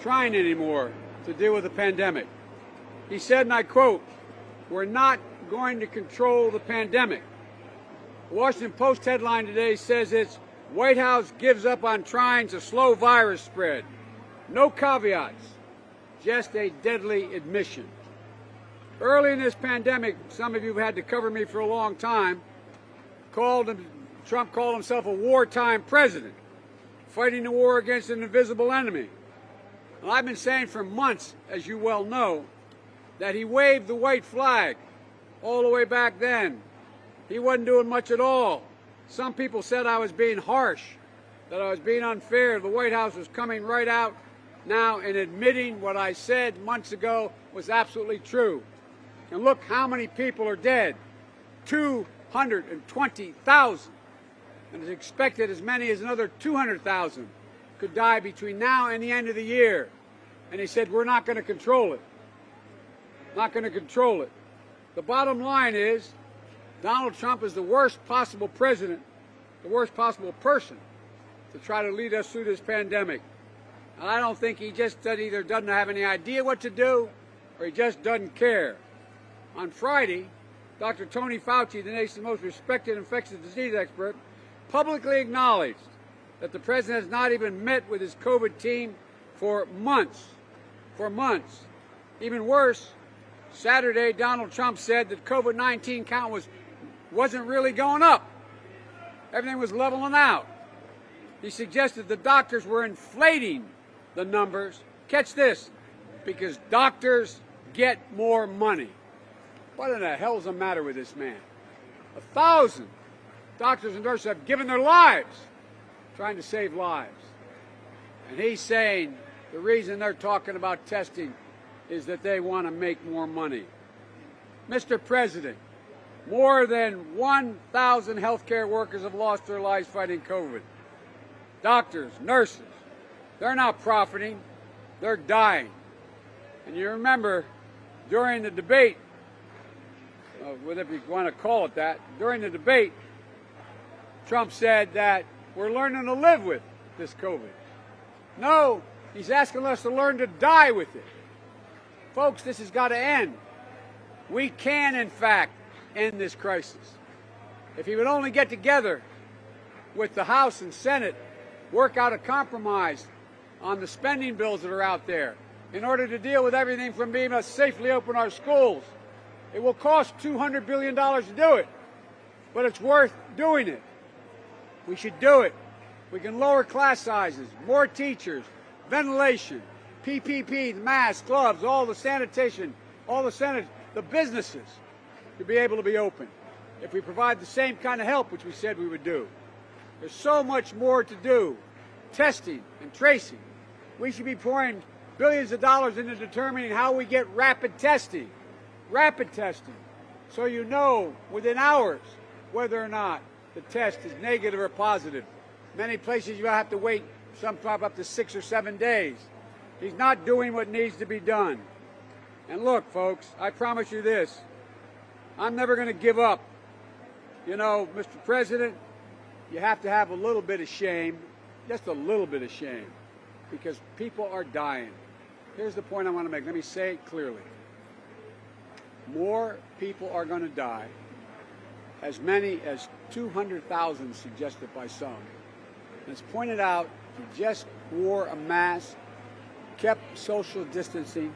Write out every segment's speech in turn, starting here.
trying anymore to deal with the pandemic. He said, and I quote, "We're not going to control the pandemic." The Washington Post headline today says it's White House gives up on trying to slow virus spread. No caveats, just a deadly admission. Early in this pandemic, some of you have had to cover me for a long time, Trump called himself a wartime president, fighting the war against an invisible enemy. Well, I've been saying for months, as you well know, that he waved the white flag all the way back then. He wasn't doing much at all. Some people said I was being harsh, that I was being unfair. The White House was coming right out now and admitting what I said months ago was absolutely true. And look how many people are dead. 220,000. And it's expected as many as another 200,000 could die between now and the end of the year. And he said, we're not going to control it. Not going to control it. The bottom line is, Donald Trump is the worst possible president, the worst possible person to try to lead us through this pandemic. And I don't think he just either doesn't have any idea what to do or he just doesn't care. On Friday, Dr. Tony Fauci, the nation's most respected infectious disease expert, publicly acknowledged that the president has not even met with his COVID team for months. For months. Even worse, Saturday, Donald Trump said that COVID-19 count wasn't really going up. Everything was leveling out. He suggested the doctors were inflating the numbers. Catch this, because doctors get more money. What in the hell's the matter with this man? 1,000 doctors and nurses have given their lives trying to save lives. And he's saying the reason they're talking about testing is that they want to make more money. Mr. President, more than 1,000 healthcare workers have lost their lives fighting COVID. Doctors, nurses, they're not profiting, they're dying. And you remember during the debate, whatever you want to call it that, during the debate, Trump said that we're learning to live with this COVID. No, he's asking us to learn to die with it. Folks, this has got to end. We can, in fact, end this crisis. If he would only get together with the House and Senate, work out a compromise on the spending bills that are out there in order to deal with everything from being able to safely open our schools. It will cost $200 billion to do it, but it's worth doing it. We should do it. We can lower class sizes, more teachers, ventilation, PPP, masks, gloves, all the sanitation, the businesses to be able to be open if we provide the same kind of help which we said we would do. There's so much more to do. Testing and tracing. We should be pouring billions of dollars into determining how we get rapid testing. Rapid testing. So you know within hours whether or not the test is negative or positive. Many places you have to wait, some up to 6 or 7 days. He's not doing what needs to be done. And look, folks, I promise you this. I'm never going to give up. You know, Mr. President, you have to have a little bit of shame, just a little bit of shame, because people are dying. Here's the point I want to make. Let me say it clearly. More people are going to die, as many as 200,000 suggested by some. And it's pointed out, if you just wore a mask, kept social distancing,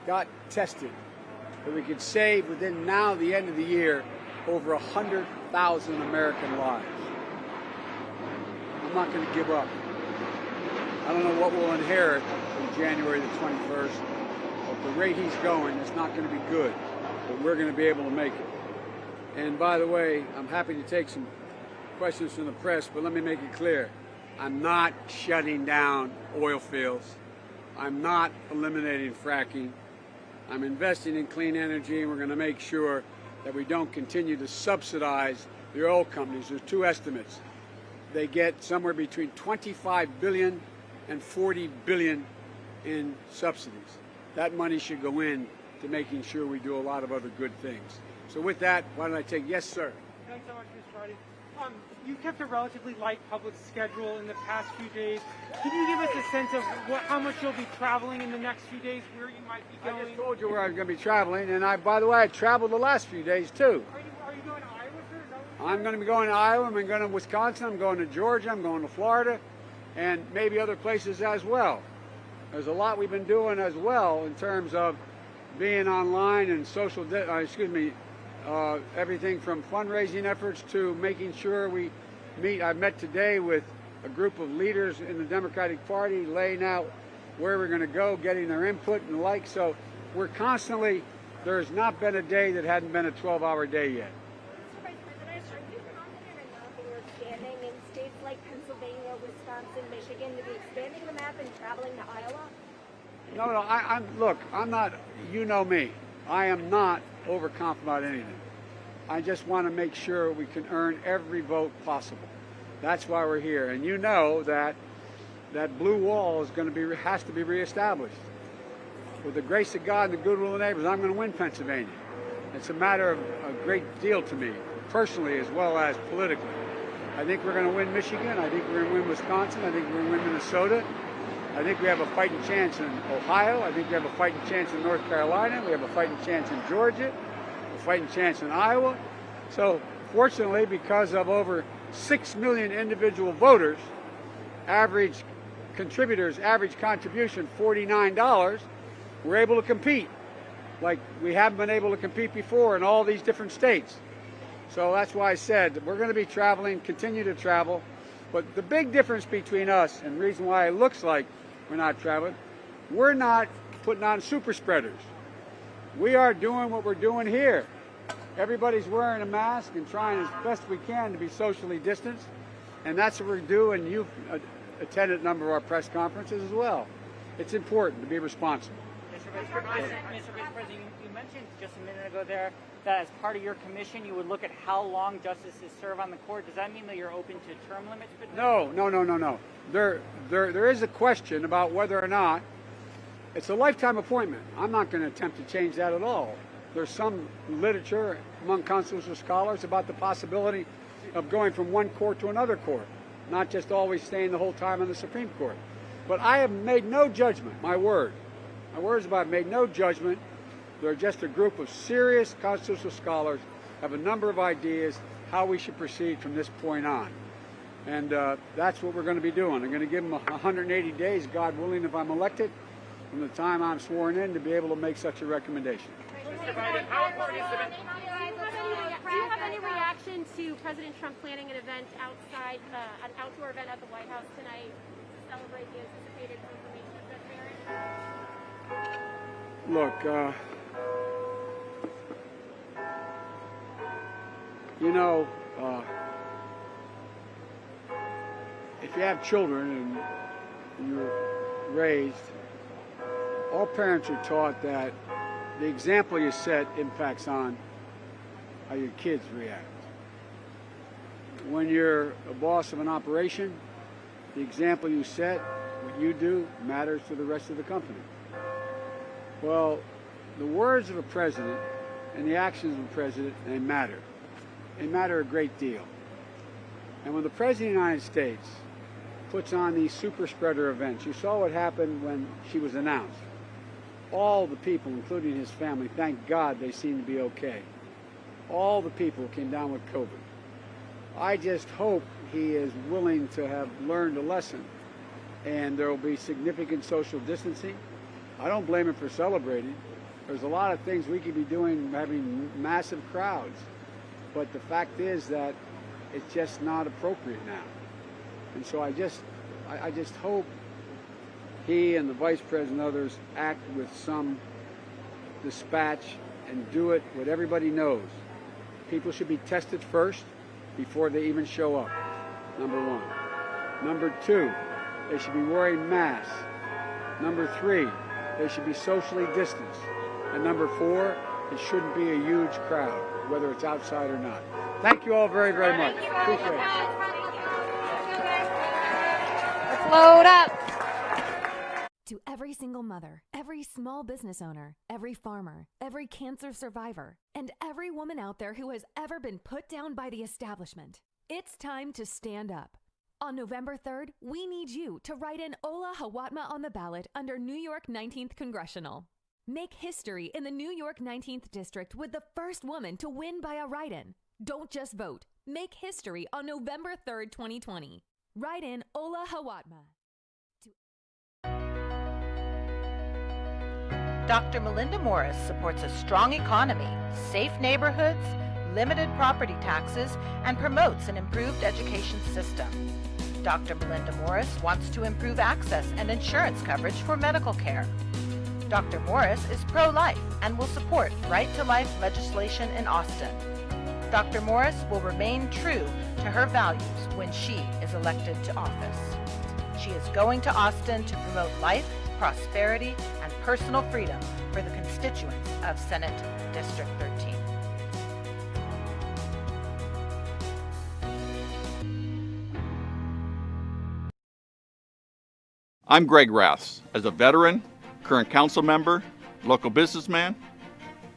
got tested, that we could save within now the end of the year over 100,000 American lives. I'm not going to give up. I don't know what we'll inherit on January the 21st, but the rate he's going is not going to be good, but we're going to be able to make it. And by the way, I'm happy to take some questions from the press, but let me make it clear. I'm not shutting down oil fields. I'm not eliminating fracking. I'm investing in clean energy, and we're going to make sure that we don't continue to subsidize the oil companies. There's two estimates. They get somewhere between $25 billion and $40 billion in subsidies. That money should go in to making sure we do a lot of other good things. So with that, why don't I take, yes, sir. Thanks so much, Mr. Cardi. You kept a relatively light public schedule in the past few days. Can you give us a sense of how much you'll be traveling in the next few days, where you might be going? I just told you where I'm going to be traveling, and by the way, I traveled the last few days too. Are you going to Iowa, sir? I'm going to be going to Iowa, I'm going to Wisconsin, I'm going to Georgia, I'm going to Florida, and maybe other places as well. There's a lot we've been doing as well in terms of being online and social, everything from fundraising efforts to making sure we meet. I met today with a group of leaders in the Democratic Party, laying out where we're going to go, getting their input and the like. So we're constantly, there's not been a day that hadn't been a 12-hour day yet. Mr. Vice President, are you confident enough in your standing in states like Pennsylvania, Wisconsin, Michigan to be expanding the map and traveling to Iowa? No, look, I'm not, you know me, I am not overconfident about anything. I just want to make sure we can earn every vote possible. That's why we're here. And you know that blue wall is has to be reestablished. With the grace of God and the goodwill of the neighbors, I'm going to win Pennsylvania. It's a matter of a great deal to me, personally as well as politically. I think we're going to win Michigan. I think we're going to win Wisconsin. I think we're going to win Minnesota. I think we have a fighting chance in Ohio. I think we have a fighting chance in North Carolina. We have a fighting chance in Georgia, a fighting chance in Iowa. So fortunately, because of over 6 million individual voters, average contribution $49, we're able to compete like we haven't been able to compete before in all these different states. So that's why I said we're going to be traveling, continue to travel. But the big difference between us and the reason why it looks like we're not traveling, we're not putting on super spreaders. We are doing what we're doing here. Everybody's wearing a mask and trying as best we can to be socially distanced. And that's what we're doing. You've attended a number of our press conferences as well. It's important to be responsible. Mr. Vice President, you mentioned just a minute ago there that as part of your commission you would look at how long justices serve on the court. Does that mean that you're open to term limits? No. There is a question about whether or not it's a lifetime appointment. I'm not going to attempt to change that at all. There's some literature among constitutional scholars about the possibility of going from one court to another court, not just always staying the whole time on the Supreme Court. But I have made no judgment, my word. My word is about made no judgment. They're just a group of serious constitutional scholars, have a number of ideas how we should proceed from this point on. And that's what we're going to be doing. I'm going to give them 180 days, God willing, if I'm elected, from the time I'm sworn in, to be able to make such a recommendation. Mr. Biden, how important is the event? Do you have any reaction to President Trump planning an event outside, an outdoor event at the White House tonight to celebrate the anticipated confirmation of Judge Barrett? Look, if you have children and you're raised, all parents are taught that the example you set impacts on how your kids react. When you're a boss of an operation, the example you set, what you do, matters to the rest of the company. Well, the words of a president and the actions of a president, they matter. They matter a great deal. And when the President of the United States puts on these super spreader events, you saw what happened when she was announced. All the people, including his family, thank God they seem to be okay. All the people came down with COVID. I just hope he is willing to have learned a lesson, and there will be significant social distancing. I don't blame him for celebrating. There's a lot of things we could be doing, having massive crowds. But the fact is that it's just not appropriate now. And so I just hope he and the Vice President and others act with some dispatch and do it what everybody knows. People should be tested first before they even show up, number one. Number two, they should be wearing masks. Number three, they should be socially distanced. And number four, it shouldn't be a huge crowd, whether it's outside or not. Thank you all very, very much. Appreciate it. Let's load up. To every single mother, every small business owner, every farmer, every cancer survivor, and every woman out there who has ever been put down by the establishment, It's time to stand up. On November 3rd, we need you to write in Ola Hawatma on the ballot under New York 19th Congressional. Make history in the New York 19th District with the first woman to win by a write-in. Don't just vote. Make history on November 3rd, 2020. Write in Ola Hawatma. Dr. Melinda Morris supports a strong economy, safe neighborhoods, limited property taxes, and promotes an improved education system. Dr. Melinda Morris wants to improve access and insurance coverage for medical care. Dr. Morris is pro-life and will support right-to-life legislation in Austin. Dr. Morris will remain true to her values when she is elected to office. She is going to Austin to promote life, prosperity, and personal freedom for the constituents of Senate District 13. I'm Greg Raths. As a veteran, current council member, local businessman,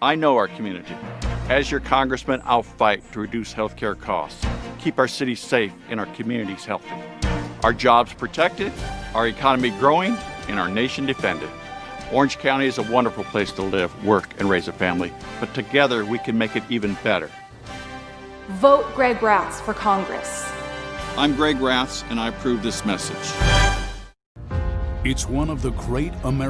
I know our community. As your congressman, I'll fight to reduce healthcare costs, keep our cities safe, and our communities healthy. Our jobs protected, our economy growing, and our nation defended. Orange County is a wonderful place to live, work, and raise a family, but together we can make it even better. Vote Greg Raths for Congress. I'm Greg Raths, and I approve this message. It's one of the great American